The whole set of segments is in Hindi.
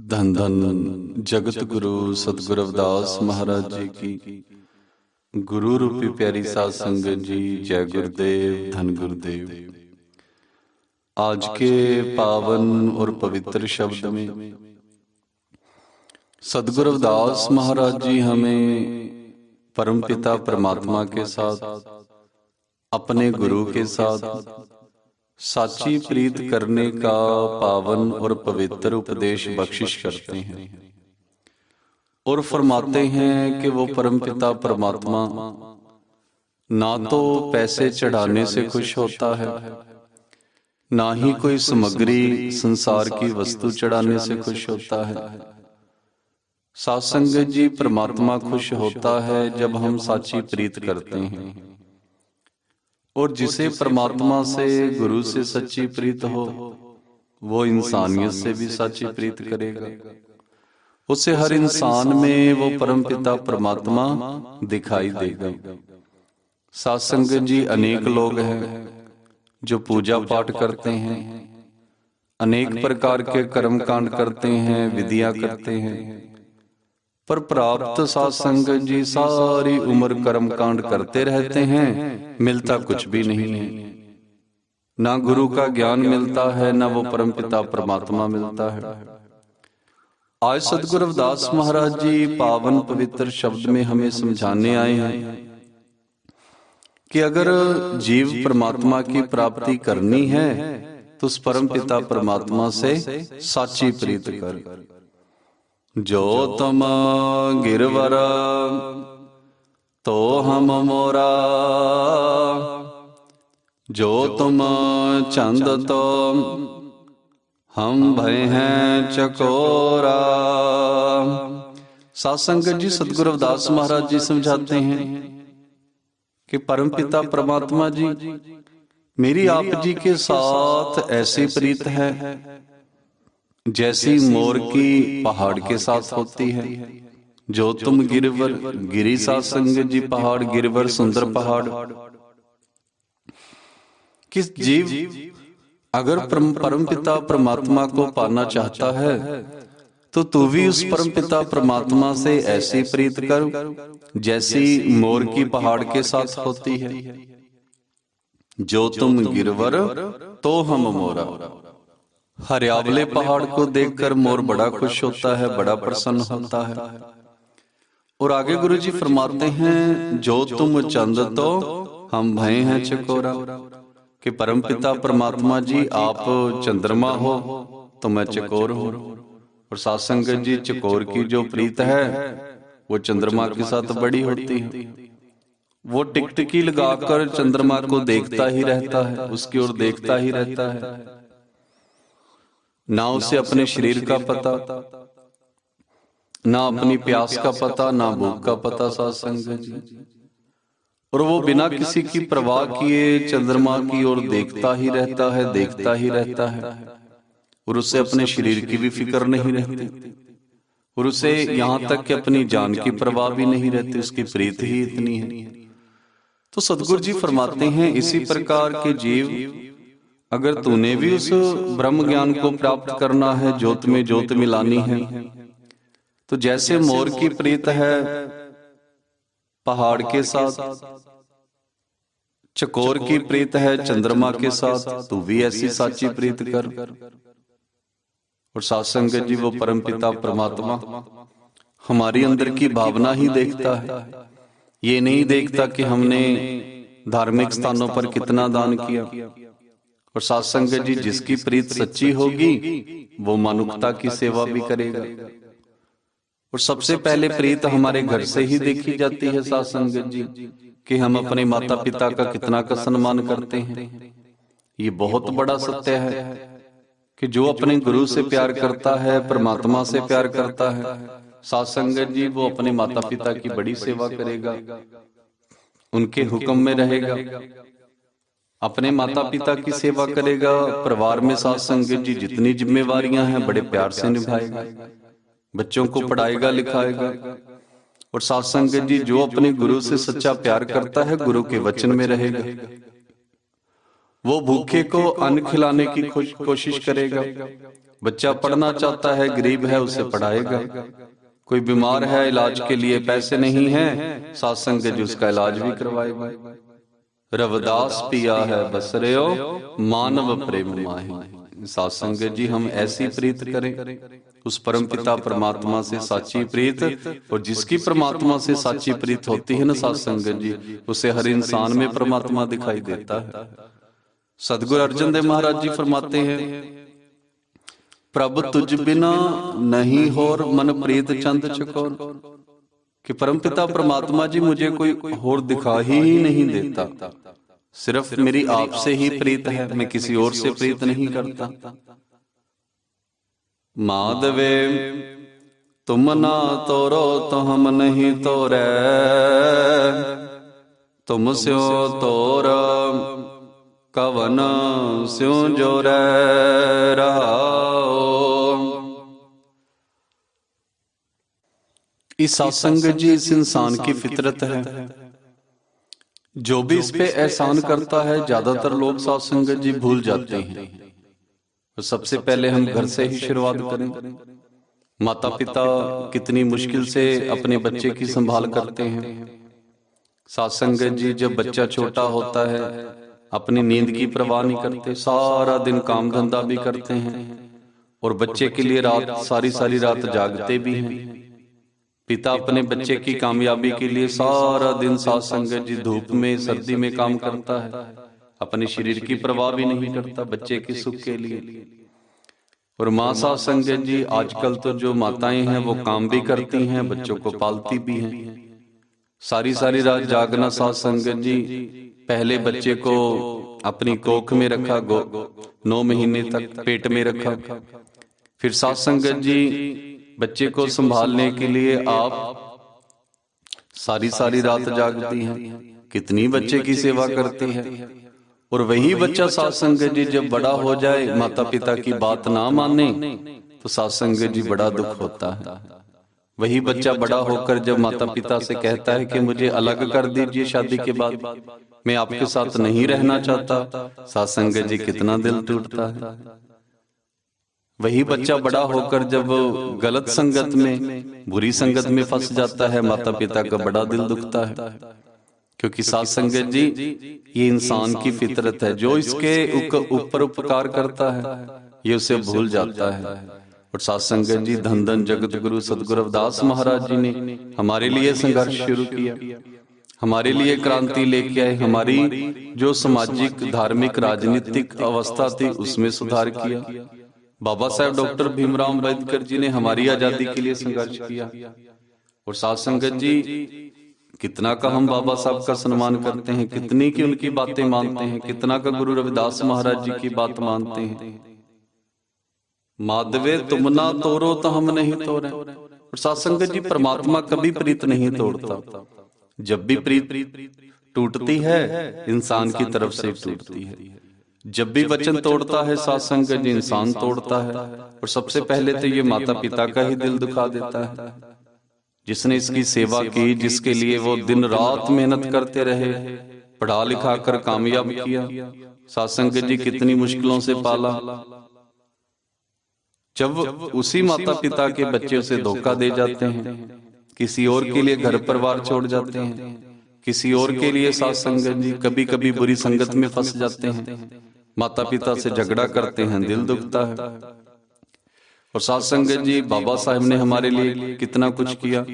धन धन जगत गुरु सतगुरु रविदास महाराज जी की गुरु रूपी प्यारी साध संगत जी। जय गुरुदेव, धन गुरुदेव। आज के पावन और पवित्र शब्द में सतगुरु रविदास महाराज जी हमें परमपिता परमात्मा के साथ, अपने गुरु के साथ साची प्रीत करने का पावन और पवित्र उपदेश बख्शिश करते हैं और फरमाते हैं कि वो परमपिता परमात्मा ना तो पैसे चढ़ाने से खुश होता है, ना ही कोई सामग्री संसार की वस्तु चढ़ाने से खुश होता है। साध संगत जी, परमात्मा खुश होता है जब हम साची प्रीत करते हैं, और जिसे परमात्मा से, गुरु से सच्ची प्रीत हो, वो इंसानियत से भी सच्ची प्रीत करेगा। उसे हर इंसान में वो परमपिता परमात्मा दिखाई देगा। साध संगत जी, अनेक लोग हैं जो पूजा पाठ करते हैं, अनेक प्रकार के कर्म कांड करते हैं, विधियां करते हैं, पर प्राप्त साध संगत जी सारी उम्र कर्म कांड करते रहते हैं, मिलता कुछ भी नहीं है। ना गुरु का ज्ञान मिलता है, ना वो परमपिता परमात्मा मिलता है। आज सतगुरु रविदास महाराज जी पावन पवित्र शब्द में हमें समझाने आए हैं कि अगर जीव परमात्मा की प्राप्ति करनी है तो उस परमपिता परमात्मा से साची प्रीत कर। जो तुम गिरवर तो हम मोरा, जो तुम चंद तो हम भय हैं चकोरा। साध संगत जी, सतगुरु रविदास महाराज जी समझाते हैं कि परमपिता परमात्मा जी, मेरी आप जी के साथ ऐसी प्रीत है जैसी मोर की पहाड़ के साथ होती है। जो तुम गिरवर, गिरी साध संगत जी, पहाड़ गिरवर, सुंदर पहाड़। किस जीव अगर परमपिता परमात्मा को पाना चाहता है तो तू भी उस परमपिता परमात्मा से ऐसी प्रीत कर जैसी मोर की पहाड़ के साथ होती है। जो तुम गिरवर तो हम मोरा। हरियावले पहाड़ को देखकर मोर बड़ा खुश होता है, बड़ा प्रसन्न होता है। और आगे गुरु जी फरमाते हैं, जो तुम चंद तो हम भय हैं चकोरा। कि परमपिता परमात्मा जी, आप चंद्रमा हो तो मैं चकोर हूं। और साध संगत जी, चकोर की जो प्रीत है वो चंद्रमा के साथ बड़ी होती है। वो टिकटिकी लगाकर चंद्रमा को देखता ही रहता है, उसकी ओर देखता ही रहता है। ना उसे अपने शरीर का पता, ना अपनी प्यास का पता, ना भूख का पता। साध संगत जी, और वो बिना किसी की परवाह किए चंद्रमा की ओर देखता ही रहता है, देखता ही रहता है। और उसे अपने शरीर की भी फिक्र नहीं रहती, और उसे यहां तक कि अपनी जान की परवाह भी नहीं रहती, उसकी प्रीत ही इतनी है। तो सतगुरु जी फरमाते हैं, इसी प्रकार के जीव, अगर तूने भी उस ब्रह्म ज्ञान को प्राप्त करना है, ज्योत में ज्योत मिलानी है, तो जैसे मोर की प्रीत है पहाड़ के साथ, चकोर की प्रीत है चंद्रमा के साथ, तू भी ऐसी साची प्रीत कर। और साध संगत जी, वो परमपिता परमात्मा हमारी अंदर की भावना ही देखता है। ये नहीं देखता कि हमने धार्मिक स्थानों पर कितना दान किया। और साध संगत जी, जिसकी प्रीत सच्ची होगी वो मनुष्यता की सेवा भी करेगा। और सबसे पहले प्रीत हमारे घर से ही देखी जाती है साध संगत जी, कि हम अपने माता पिता का कितना का सम्मान करते हैं। ये बहुत बड़ा सत्य है कि जो अपने गुरु से प्यार करता है, परमात्मा से प्यार करता है, साध संगत जी, वो अपने माता पिता की बड़ी सेवा करेगा, उनके हुक्म में रहेगा, अपने माता पिता की सेवा करेगा। परिवार में साध संगत जी जितनी जिम्मेवारियां हैं बड़े प्यार से निभाएगा, बच्चों को पढ़ाएगा लिखाएगा। और साध संगत जी, जो अपने गुरु से सच्चा प्यार करता है, गुरु के वचन में रहेगा, वो भूखे को अन्न खिलाने की कोशिश करेगा, बच्चा पढ़ना चाहता है, गरीब है, उसे पढ़ाएगा। कोई बीमार है, इलाज के लिए पैसे नहीं हैं, साध संगत जी उसका इलाज भी करवाएगा। रविदास पिया है बसरेओ, मानव प्रेम माही। साध संगत जी हम ऐसी प्रीत करें उस परमपिता परमात्मा से, साची प्रीत। और जिसकी परमात्मा से साची प्रीत होती है ना साध संगत जी, उसे हर इंसान में परमात्मा दिखाई देता है। सदगुरु अर्जन देव महाराज जी फरमाते हैं, प्रभु तुझ बिना नहीं होर मन प्रीत चंद चकोर, कि परमपिता परमात्मा जी मुझे कोई और दिखा ही नहीं देता, सिर्फ मेरी आपसे ही प्रीत है, मैं किसी और से प्रीत नहीं करता। माधवे तुम ना तोरो तो हम नहीं तोरे, तुम स्यो तोर कवन स्यो जोरे रहाओ। इस सत्संग जी इस इंसान की फितरत है, जो भी इस पे एहसान करता है ज्यादातर लोग सत्संग जी भूल जाते हैं। तो सबसे पहले हम घर से ही शुरुआत करें। माता पिता कितनी मुश्किल से अपने बच्चे की संभाल करते हैं। सत्संग जी जब बच्चा छोटा होता है अपनी नींद की परवाह नहीं करते, सारा दिन काम धंधा भी करते हैं और बच्चे के लिए रात सारी सारी रात जागते भी हैं। पिता अपने बच्चे की कामयाबी के लिए सारा दिन साध संगत जी धूप में सर्दी में काम करता है, अपने शरीर की परवाह भी नहीं करता बच्चे के सुख के लिए। और मां साध संगत जी आजकल तो जो माताएं हैं वो काम भी करती हैं, बच्चों को पालती भी हैं। सारी सारी रात जागना साध संगत जी, पहले बच्चे को अपनी कोख में रखा, 9 महीने तक पेट में रखा, फिर साध संगत जी बच्चे को संभालने के लिए आप सारी सारी रात जागती हैं, कितनी बच्चे की सेवा करती है। और वही बच्चा साध संगत जी जब बड़ा हो जाए, माता पिता की बात ना माने, तो साध संगत जी बड़ा दुख होता है। वही बच्चा बड़ा होकर जब माता पिता से कहता है कि मुझे अलग कर दीजिए शादी के बाद, मैं आपके साथ नहीं रहना चाहता, साध संगत जी कितना दिल टूटता है। वही बच्चा बड़ा होकर जब गलत संगत में, बुरी संगत में फंस जाता है, माता पिता का बड़ा दिल दुखता है। क्योंकि साध संगत जी ये इंसान की फितरत है, जो इसके ऊपर उपकार करता है ये उसे भूल जाता है। और साध संगत जी धन धन जगत गुरु सदगुरु रविदास महाराज जी ने हमारे लिए संघर्ष शुरू किया, हमारे लिए क्रांति लेके आए, हमारी जो सामाजिक धार्मिक राजनीतिक अवस्था थी उसमें सुधार किया। बाबा साहेब डॉक्टर भीमराव अंबेडकर जी ने हमारी आजादी के लिए संघर्ष किया। और साध संगत जी कितना का हम बाबा साहब का सम्मान करते हैं, कितनी की उनकी बातें मानते हैं, कितना का गुरु रविदास महाराज जी की बात मानते हैं। माधवे तुम ना तोड़ो तो हम नहीं तोड़े। और साध संगत जी परमात्मा कभी प्रीत नहीं तोड़ता, जब भी प्रीत टूटती है इंसान की तरफ से टूटती है। जब भी वचन तोड़ता है साध संगत जी इंसान तोड़ता है। और सबसे पहले तो ये माता पिता का ही दिल दुखा देता है, जिसने इसकी सेवा की, जिसके लिए वो दिन रात मेहनत करते रहे, पढ़ा लिखा कर कामयाब किया। साध संगत जी कितनी मुश्किलों से पाला। जब उसी माता पिता के बच्चे उसे धोखा दे जाते हैं, किसी और के लिए घर परिवार छोड़ जाते हैं, किसी और के लिए साध संगत जी कभी कभी बुरी संगत में फंस जाते हैं, माता पिता से झगड़ा करते हैं, दिल दुखता है। और साध संगत जी बाबा साहब ने हमारे लिए कितना कुछ किया,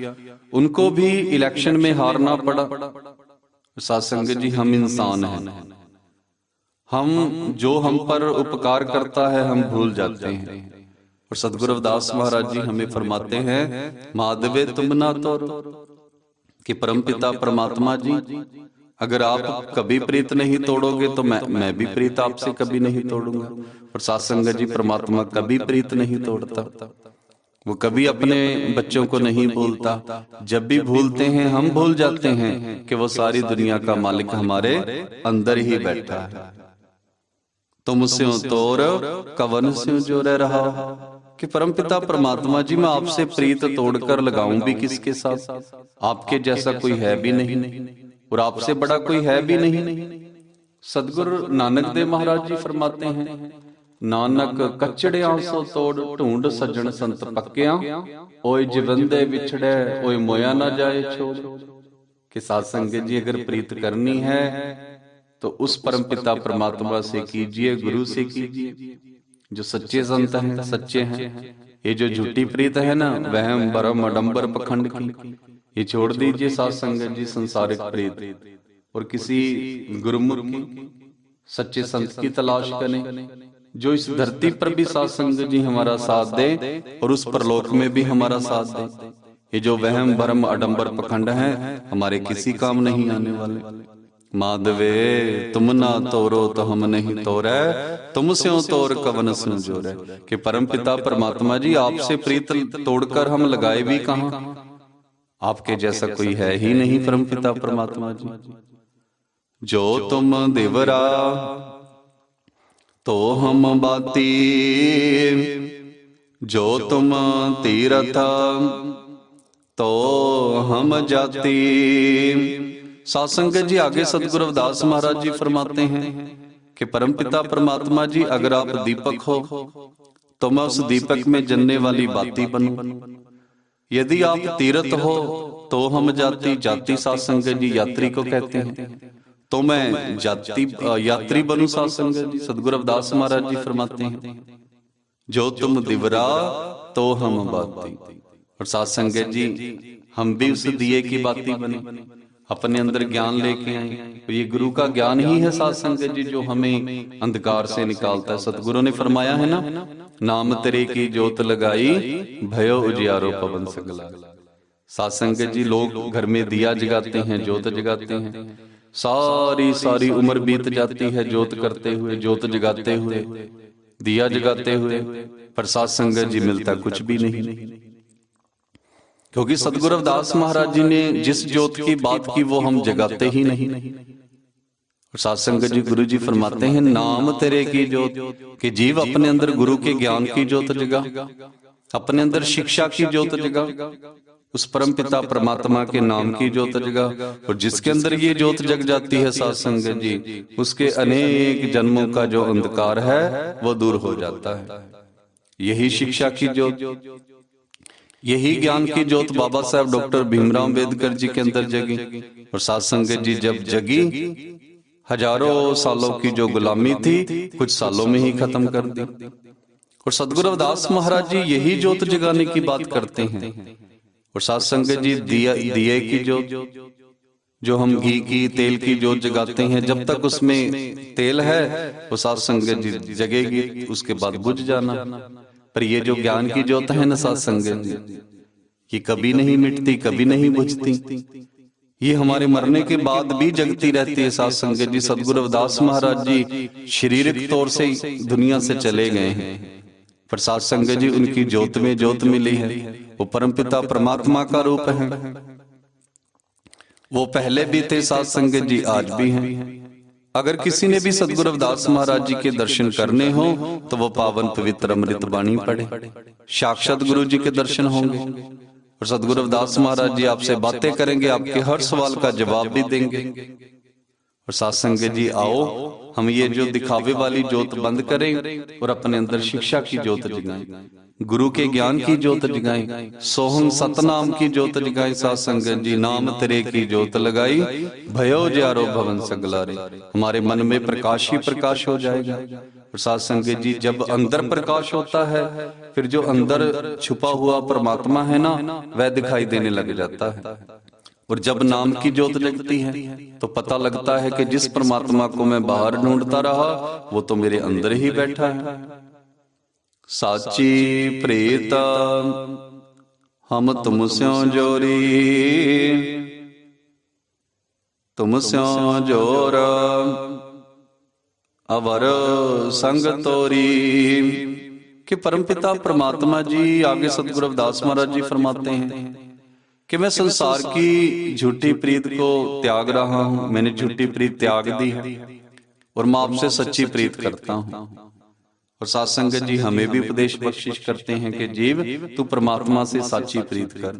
उनको भी इलेक्शन में हारना पड़ा। साध संगत जी हम इंसान हैं, हम जो हम पर उपकार करता है हम भूल जाते हैं। और सदगुरु रविदास महाराज जी हमें फरमाते हैं, माधवे तुम ना तोड़ो, कि परमपिता परमात्मा जी अगर आप कभी प्रीत नहीं तोड़ोगे तो मैं भी प्रीत आपसे कभी नहीं तोड़ूंगा। और साध संगत जी परमात्मा कभी प्रीत नहीं तोड़ता, वो कभी अपने बच्चों को नहीं भूलता। जब भी भूलते हैं हम भूल जाते हैं कि वो सारी दुनिया का मालिक हमारे अंदर ही बैठा है। तुम स्यों तोर कवन स्यों जो रह रहा, कि परमपिता परमात्मा जी मैं आपसे प्रीत तोड़कर लगाऊं भी किसके साथ, आपके जैसा कोई है भी नहीं और आपसे बड़ा कोई है भी नहीं। सदगुरु नानक देव महाराज जी फरमाते हैं, नानक कचड़ियां सो तोड़ ढूंढ सज्जन संत पक्कियां, ओए जिवंदे विछड़े ओए मोया ना जाए छोड़। कि साध संगत जी अगर प्रीत करनी है तो उस परम पिता परमात्मा से कीजिए, गुरु से कीजिए, जो सच्चे संत हैं, सच्चे हैं। ये जो झूठी प्रीत है ना, वहम भरम अडंबर पखंड की, ये छोड़ दीजिए साध संगत जी, संसारिक प्रीत, और किसी गुरुमुख की, सच्चे संत की तलाश करें, जो इस धरती पर भी साध संगत जी हमारा साथ दे और उस परलोक में भी हमारा साथ दे। ये जो वहम भरम अडंबर पखंड हैं, हमारे किसी काम नहीं आने वाले। माधवे तुम ना तोरो तो हम नहीं तोरे, तुम स्यों तोर कवन स्यों जोरे। कि परम पिता परमात्मा जी आपसे प्रीत तोड़कर हम लगाए भी कहां, आपके जैसा कोई है ही नहीं परम पिता परमात्मा जी। जो तुम देवरा तो हम बाती, जो तुम तीरथ तो हम जाती। साध संगत जी आगे सतगुरु रविदास महाराज जी फरमाते हैं कि परमपिता परमात्मा जी अगर आप दीपक हो तो मैं उस दीपक में जलने वाली बाती बनूं। यदि आप तीर्थ हो तो हम जाति, जाति साध संगत जी यात्री को कहते हैं, तो मैं जाति यात्री बनूं साध संगत जी। सतगुरु रविदास महाराज जी फरमाते हैं जो तुम दिवरा तो हम बाती। और साध संगत जी हम भी उस दिए की बाती बने, अपने अंदर ज्ञान लेके आए। तो ये गुरु का ज्ञान ही है साध संगत जी जो हमें अंधकार से निकालता है। सतगुरु ने फरमाया है ना, नाम तेरे की जोत लगाई भयो उजियारो पवन सगला। साध संगत जी लोग घर में दिया जगाते हैं, जोत जगाते हैं, सारी सारी उम्र बीत जाती है जोत करते हुए, जोत जगाते हुए, दिया जगाते हुए, पर साध संगत जी मिलता कुछ भी नहीं। क्योंकि सतगुरु रविदास महाराज जी ने जिस जोत की बात की वो हम जगाते ही नहीं। और साध संगत जी गुरु जी फरमाते हैं नाम तेरे की जोत, कि जीव अपने अंदर गुरु के ज्ञान की जोत जगा, अपने अंदर शिक्षा की जोत जगा, उस परम पिता परमात्मा के नाम की जोत जगा। और जिसके अंदर ये जोत जग जाती है साध संगत जी, उसके अनेक जन्मों का जो अंधकार है वो दूर हो जाता है। यही शिक्षा की जोत, यही ज्ञान की जोत बाबा साहब डॉक्टर भीमराव अंबेडकर जी के अंदर जगी। और साध संगत जी जब जगी, हजारों सालों की जो गुलामी थी कुछ सालों में ही खत्म कर दी। और सतगुरु रविदास महाराज जी यही जोत जगाने की बात करते हैं। और साध संगत जी दिए की जोत, जो हम घी की तेल की जोत जगाते हैं, जब तक उसमें तेल है वो साध संगत जी जगेगी, उसके बाद बुझ जाना। पर ये जो ज्ञान की जोत है ना साध संगत जी, ये कभी नहीं मिटती, कभी नहीं बुझती, ये हमारे मरने के बाद भी जगती रहती है साध संगत जी। सतगुरु रविदास महाराज जी शारीरिक तौर से दुनिया से चले गए हैं, पर साध संगत जी उनकी जोत में जोत मिली है, वो परमपिता परमात्मा का रूप है। वो पहले भी थे साध संगत जी, आज भी हैं। अगर किसी ने भी सतगुरु रविदास महाराज जी के दर्शन करने हो तो वो पावन पवित्र अमृत बाणी पढ़े, साक्षात गुरु जी के दर्शन होंगे। और सतगुरु रविदास महाराज जी आपसे बातें करेंगे, आपके हर सवाल का जवाब भी देंगे। और साध संगत जी आओ हम ये जो दिखावे वाली जोत बंद करें और अपने अंदर शिक्षा की जोत जगाएं, गुरु के ज्ञान की जोत जगाएं, सोहम सतनाम की जोत जगाएं। साध संगत जी नाम तेरे की जोत लगाई भयो ज्यारो भवन सगलारे, हमारे मन में प्रकाश ही प्रकाश हो जाएगा। और साध संगत जी जब अंदर प्रकाश होता है फिर जो अंदर छुपा हुआ परमात्मा है ना वह दिखाई देने लग जाता है। और जब नाम की जोत जगती है तो पता लगता है कि जिस परमात्मा को मैं बाहर ढूंढता रहा वो तो मेरे अंदर ही बैठा है। साची प्रीत हम तुमस्यों जोरी, तुमस्यों जोर अवर संग तोरी। कि परमपिता परमात्मा जी आगे सतगुरु रविदास महाराज जी फरमाते हैं कि मैं संसार की झूठी प्रीत को त्याग रहा हूं, मैंने झूठी प्रीत त्याग दी है और मैं आपसे सच्ची प्रीत करता हूं। और साध संगत जी हमें भी उपदेश बख्शिश करते हैं कि जीव तू परमात्मा से साची प्रीत कर,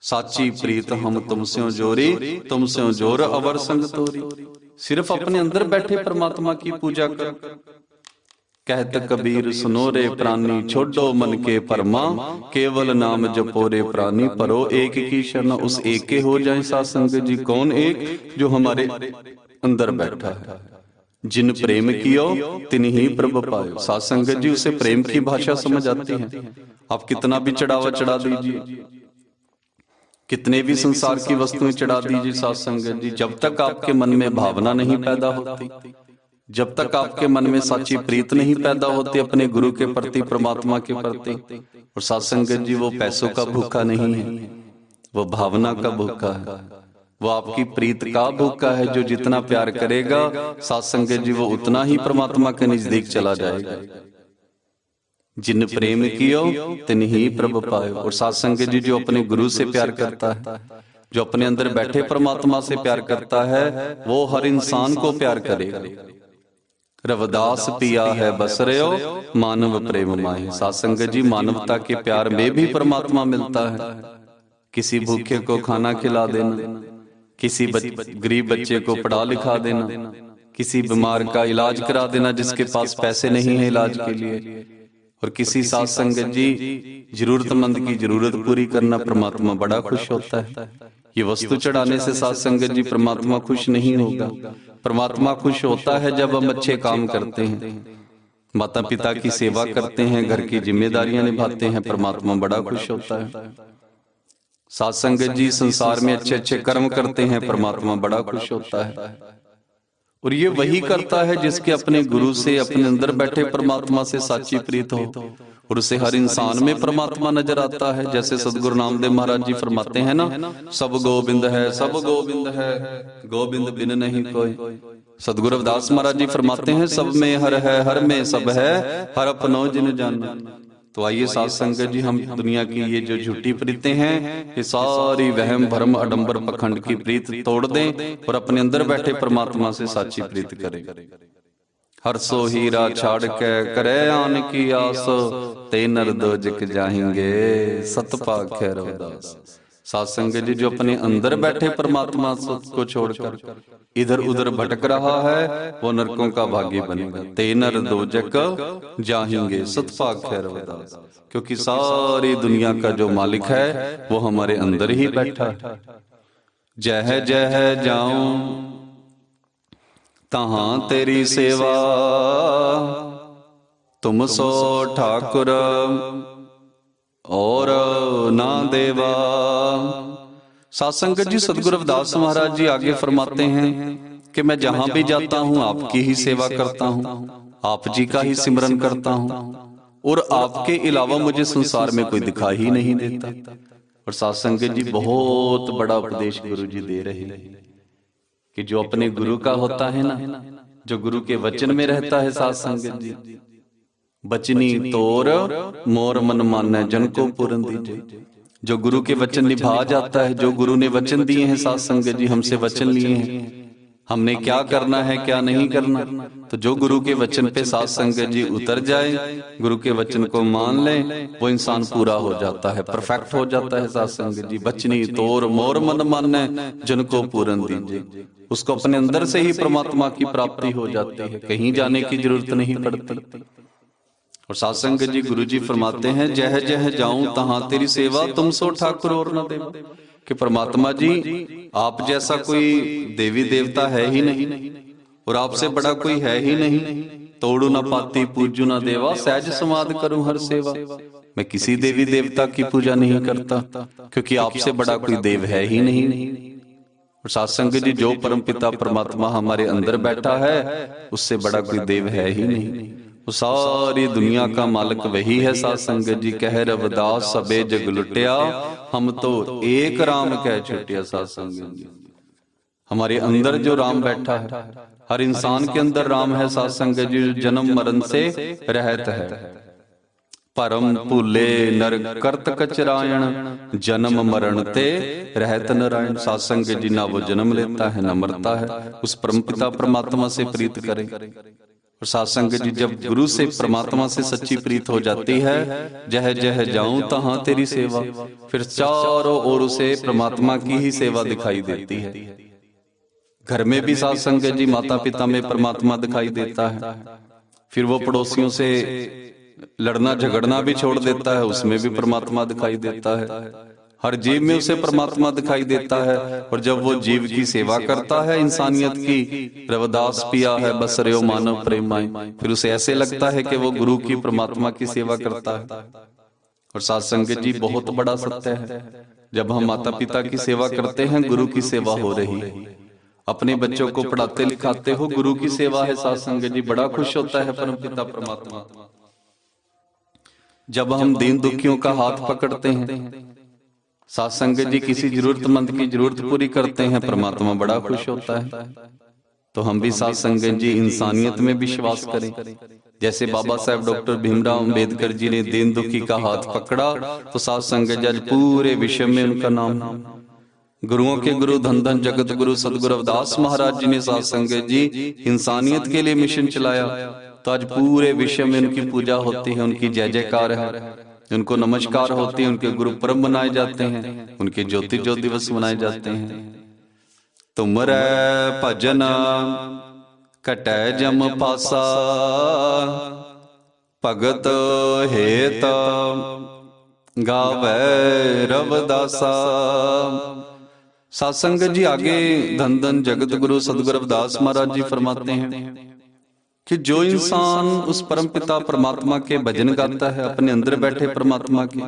साची प्रीत हम तुमसे जोरी, तुमसे जोर अवर संग तोरी। सिर्फ अपने अंदर बैठे परमात्मा की पूजा कर, कहत कबीर सुनो रे प्राणी, छोड़ो मन के परमा, केवल नाम जपो रे प्राणी, परो एक की शरण। उस एक के हो जाए साध संगत जी। कौन एक? जो हमारे अंदर बैठा है। जिन प्रेम कियो तिन ही प्रभ पायो। साध संगत जी, उसे प्रेम की भाषा समझ आती है। आप कितना भी चढ़ावा चढ़ा दीजिए, कितने भी संसार की वस्तुएं चढ़ा दीजिए साध संगत जी, जब तक आपके मन में भावना नहीं पैदा होती, जब तक आपके मन में सच्ची प्रीत नहीं पैदा होती अपने गुरु के प्रति, परमात्मा के प्रति। और साध संगत जी, वो पैसों का भूखा नहीं है, वो भावना का भूखा है, वो आपकी प्रीत का भूखा है। जो जितना प्यार करेगा साध संगत जी, वो उतना ही परमात्मा के नजदीक चला जाएगा। जिन प्रेम कियो तिन ही प्रभ पायो। और साध संगत जी, जो अपने गुरु से प्यार करता है, जो अपने अंदर बैठे परमात्मा से प्यार करता है, वो हर इंसान को प्यार करेगा। रविदास पिया है बस रहो, मानव प्रेम माहे। साध संगत जी, मानवता के प्यार में भी परमात्मा मिलता है। किसी भूखे को खाना खिला देना, किसी गरीब बच्चे को पढ़ा लिखा देना, किसी बीमार का इलाज करा देना जिसके पास पैसे नहीं है इलाज के लिए, और किसी साध संगत जी जरूरतमंद की जरूरत पूरी करना, परमात्मा बड़ा खुश होता है। ये वस्तु चढ़ाने से साध संगत जी परमात्मा खुश नहीं होगा। परमात्मा खुश होता है जब हम अच्छे काम करते हैं, माता पिता की सेवा करते हैं, घर की जिम्मेदारियां निभाते हैं, परमात्मा बड़ा खुश होता है। साध संगत जी, संसार में अच्छे अच्छे कर्म करते हैं, परमात्मा बड़ा खुश होता है। और ये वही करता है जिसके अपने गुरु से, अपने अंदर बैठे परमात्मा से साची प्रीत हो, और उसे हर इंसान में परमात्मा नजर आता है। जैसे सदगुरु नामदेव महाराज जी फरमाते हैं ना, सब गोविंद है, सब गोविंद है, गोविंद बिन नहीं कोई। सदगुरु रविदास महाराज जी फरमाते हैं, सब में हर है, हर में सब है, हर अपनो जिन जाना। तो आइए साध संगत जी, हम दुनिया की ये जो झूठी प्रीतें हैं, ये सारी वहम भरम अडंबर पखंड की प्रीत तोड़ दें और अपने अंदर बैठे परमात्मा से साची प्रीत करें। हर सो हीरा छाड़ के करे आन की आस, ते नर दो जिक जाएंगे सतपाक है रविदास। साध संगत जी, जो अपने अंदर बैठे परमात्मा को छोड़कर इधर उधर भटक रहा है, वो नरकों का भागी बनेगा। ते नर दो जक जाएंगे सतपाक है रविदास। क्योंकि सारी दुनिया का जो मालिक है वो हमारे अंदर ही बैठा है। जह जह जाऊं तहां तेरी सेवा, तुम सो ठाकुर और ना देवा। साध संगत जी, सदगुरु रविदास महाराज जी आगे फरमाते हैं कि मैं जहां भी जाता हूं आपकी ही सेवा करता हूं, आप जी का ही सिमरन करता हूं, और आपके अलावा मुझे संसार में कोई दिखाई ही नहीं देता। और साध संगत जी, बहुत बड़ा उपदेश गुरु जी दे रहे हैं कि जो अपने गुरु का होता है ना, जो गुरु के वचन में रहता है, साध संगत जी, बचनी तोर मोर मन माने जन को पूरन दीजिए। जो गुरु के वचन निभा जाता है, जो गुरु ने वचन दिए हैं, साध संगत जी हमसे वचन लिए हैं, हमने क्या करना है क्या नहीं करना, तो जो गुरु के वचन पे साध संगत जी उतर जाए, गुरु के वचन को मान ले, वो इंसान पूरा हो जाता है, परफेक्ट हो जाता है। साध संगत जी, बचनी तोर मोर मन माने जन को पूरन दीजिए। उसको अपने अंदर से ही परमात्मा की प्राप्ति हो जाती है, कहीं जाने की जरूरत नहीं पड़ती। और साध संगत जी, गुरु जी फरमाते हैं, जह जह जाऊं तहां तेरी सेवा, तुम सो ठाकुर और न देवा। कि परमात्मा जी, आप जैसा कोई देवी देवता है ही नहीं, और आपसे बड़ा कोई है ही नहीं। तोड़ू ना पाती पूजू ना देवा, सहज समाध करूं हर सेवा। मैं किसी देवी देवता की पूजा नहीं करता, क्योंकि आपसे बड़ा कोई देव है ही नहीं। और साध संगत जी, जो परम पिता परमात्मा हमारे अंदर बैठा है, उससे बड़ा कोई देव है ही नहीं। वो सारी दुनिया का मालिक वही है। साध संगत जी, कह रविदास सबे जग लुटिया, हम तो एक राम कह छुटिया। साध संगत जी, हमारे अंदर जो राम बैठा है, हर इंसान के अंदर राम है। साध संगत जी, जन्म मरण से रहत है, परम भूले नर करत कचरायण, जन्म मरण ते रहत नारायण। साध संगत जी, ना वो जन्म लेता है ना मरता है, उस परम पिता परमात्मा से प्रीत करें। और साध संगत जी, जब गुरु से परमात्मा से सच्ची प्रीत हो जाती है, जह जह जाऊं तहां तेरी सेवा, फिर चारों ओर उसे परमात्मा की ही सेवा दिखाई देती है। घर में भी साध संगत जी माता पिता में परमात्मा दिखाई देता है, फिर वो पड़ोसियों से लड़ना झगड़ना भी छोड़ देता है, उसमें भी परमात्मा दिखाई देता है। हर जीव में उसे परमात्मा दिखाई देता है। और जब वो जीव की सेवा करता है, इंसानियत की, रविदास पिया है बस रयो मानव प्रेमाय, फिर उसे ऐसे लगता है कि वो गुरु की, परमात्मा की सेवा करता है। और साथ संगत जी बहुत बड़ा सत्य है, जब हम माता पिता की सेवा करते हैं, गुरु की सेवा हो रही है। अपने बच्चों को पढ़ाते लिखाते हो, गुरु की सेवा है। साथ संगत जी बड़ा खुश होता है परम पिता परमात्मा जब हम दीन दुखियों का हाथ पकड़ते हैं। साथ संगत जी किसी जरूरतमंद की जरूरत पूरी करते हैं, परमात्मा बड़ा खुश होता है। तो हम भी साथ संगत जी इंसानियत में विश्वास करें। जैसे बाबा साहब डॉक्टर भीमराव अंबेडकर जी ने दीन दुखी का हाथ पकड़ा, तो साथ संगत जी आज पूरे विश्व में उनका नाम। गुरुओं के गुरु धन धन जगत गुरु सदगुरु रविदास महाराज जी ने साथ संगत जी इंसानियत के लिए मिशन चलाया, तो आज पूरे विश्व में उनकी पूजा होती है, उनकी जय जयकार है, उनको नमस्कार होती है, उनके गुरु पर्व मनाए जाते हैं, उनके ज्योति ज्योति दिवस मनाए जाते हैं। तुमरे भजन कटै जम पासा, भगत हेत गावे रविदासा। सत्संग जी आगे धन धन जगत गुरु सदगुरु रविदास महाराज जी फरमाते हैं कि जो इंसान उस परम पिता परमात्मा के भजन गाता है, अपने अंदर बैठे परमात्मा के,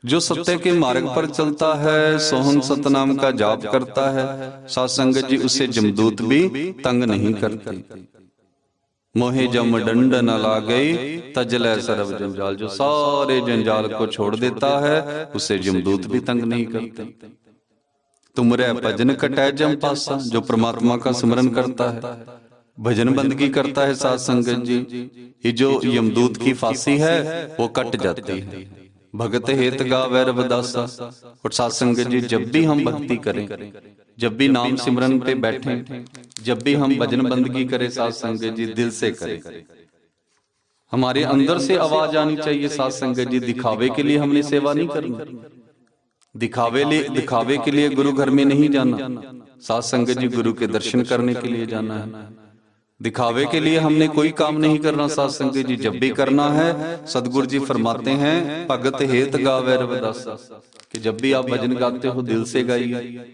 जो सत्य के मार्ग पर चलता है, सोहम सतनाम का जाप करता है, सत्संग जी उससे जमदूत भी तंग नहीं करते। मोहे जम डंड न लागई तजलै सर्व जंजाल, जो सारे जंजाल को छोड़ देता है, उससे जमदूत भी तंग नहीं करते। तुमरे भजन कटै जम पासा, जो परमात्मा का स्मरण करता है, भजन बंदगी करता है, साथ संगत जी, ये जो यमदूत की फांसी है वो कट जाती है। भगत हेत गावे रविदासा। और साथ संगत जी जब भी हम भक्ति करें, जब भी नाम सिमरन पे बैठें, जब भी हम भजन बंदगी करें, साथ संगत जी दिल से करें। हमारे अंदर से आवाज आनी चाहिए। साथ संगत जी दिखावे के लिए हमने सेवा नहीं करनी, दिखावे के लिए गुरु घर में नहीं जाना। साथ संगत जी गुरु के दर्शन करने के लिए जाना है, दिखावे के लिए हमने कोई काम नहीं करना। साथ संगत जी जब भी करना है, सदगुरु जी फरमाते हैं भगत हेत गावे रविदासा, कि जब भी आप भजन गाते हो दिल से गाइए।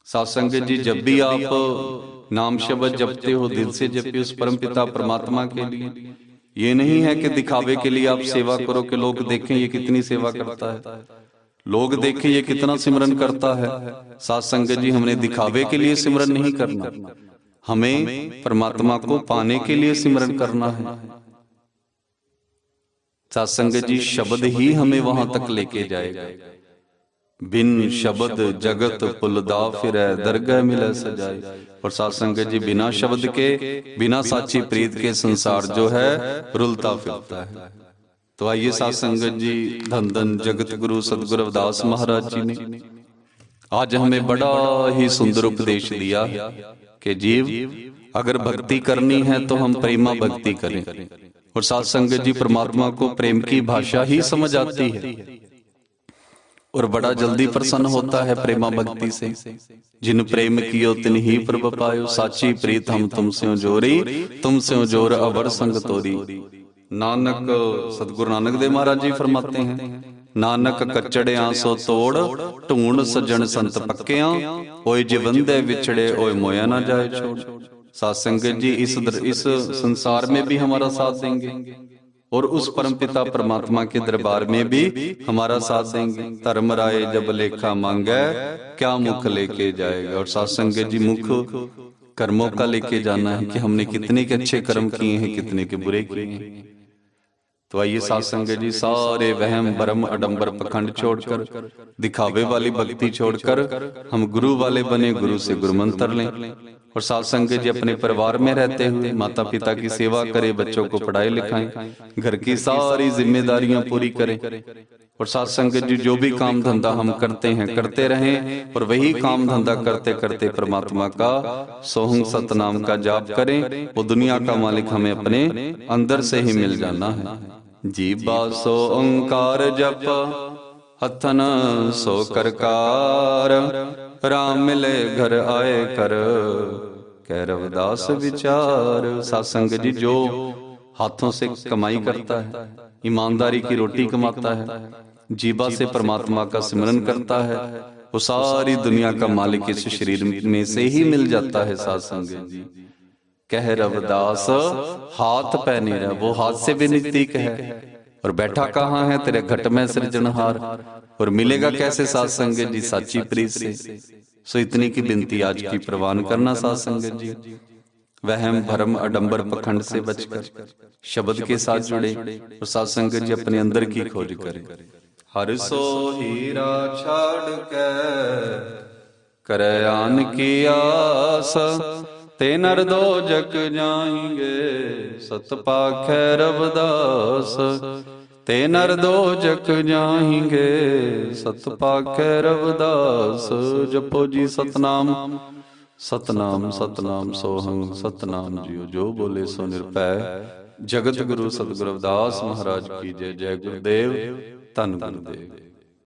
साथ संगत जी जब भी आप नाम शब्द जपते हो, दिल से जपिए उस परम पिता परमात्मा के लिए। ये नहीं है कि दिखावे के लिए आप सेवा करो कि लोग देखें ये कितनी सेवा करता है, लोग देखें ये कितना सिमरन करता है। साथ संगत जी हमने दिखावे के लिए सिमरन नहीं करना, हमें परमात्मा को पाने के लिए सिमरन करना है। साथ संगत जी शब्द ही हमें वहां तक लेके जाएगा। बिन शब्द जगत पुलदा फिरै, दरगह मिले सजाए। और साथ संगत जी बिना शब्द के, बिना साची प्रीत के संसार जो है रुलता फिरता है। तो आइए साथ संगत जी धन धन जगत गुरु सदगुरु रविदास महाराज जी ने आज हमें बड़ा ही सुंदर उपदेश दिया है कि जीव अगर भक्ति करनी है तो हम प्रेमा भक्ति करें। और साथ संगत जी परमात्मा को प्रेम की भाषा ही समझ आती है और बड़ा जल्दी प्रसन्न होता है प्रेमा भक्ति से। जिन प्रेम कियो तिन ही प्रभ पायो, साची प्रीत हम तुमसे जोरी, तुमसे जोर अवर संग तोरी। नानक सतगुरु नानक देव महाराज जी फरमाते हैं, नानक कचड़िया सो तोड़, ढूंढ सज्जन संत पक्किया, ओए जिवंदे विछड़े ओए मोया ना जाए छोड़। साथ संगत जी इस संसार में भी हमारा साथ देंगे और उस परम पिता परमात्मा के दरबार में भी हमारा साथ देंगे। धर्म राय जब लेखा मांगे, क्या मुख लेके जाएगा। और साथ संगत जी मुख कर्मों का लेके जाना है कि हमने कितने के अच्छे कर्म किए हैं, कितने के बुरे किए हैं। तो आइए साथ संगत जी सारे वहम भरम अडंबर पखंड छोड़कर, दिखावे वाली भक्ति छोड़कर हम गुरु वाले बने, गुरु से गुरु मंत्र लें। और साथ संगत जी अपने परिवार में रहते हुए माता पिता की सेवा करें, बच्चों को पढ़ाई लिखाएं, घर की सारी जिम्मेदारियां पूरी करें। और साथ संगत जी जो भी काम धंधा हम करते हैं करते रहें, और वही काम धंधा करते करते परमात्मा का सोहंग सतनाम का जाप करें। वो दुनिया का मालिक हमें अपने अंदर से ही मिल जाना है। जीवा सो ओंकार जप, हथन सो करकार, राम मिले घर आए कर, कह रविदास विचार। साथ संगत जी जो हाथों से कमाई करता है, ईमानदारी की रोटी कमाता है, जीवा से परमात्मा का सिमरन करता है, वो सारी दुनिया का मालिक इस शरीर में से ही मिल जाता है। साध संगत जी, कह रविदास हाथ पै मेरा, वो हाथ से भी नजदीक है। और बैठा कहाँ है? तेरे घट में सृजनहार। और मिलेगा कैसे? साध संगत जी, साची प्रीत से। सो इतनी की बिनती आज की प्रवान करना साध संगत जी। वहम भरम अडंबर पखंड से बचकर शब्द के साथ जुड़े और साध संगत जी अपने अंदर की खोज करें। हर सो हीरा छाड़ के करे आन की आस, ते नर दो जग जाएंगे सत पाखै रविदास। ते नर दो जग जाएंगे सत पाखै रविदास। जपो जी सतनाम सतनाम सतनाम सोहं सतनाम जियो, जो बोले सो निरभै। जगत गुरु सतगुरु रविदास महाराज की जय। जय गुरुदेव, धन गुरुदेव।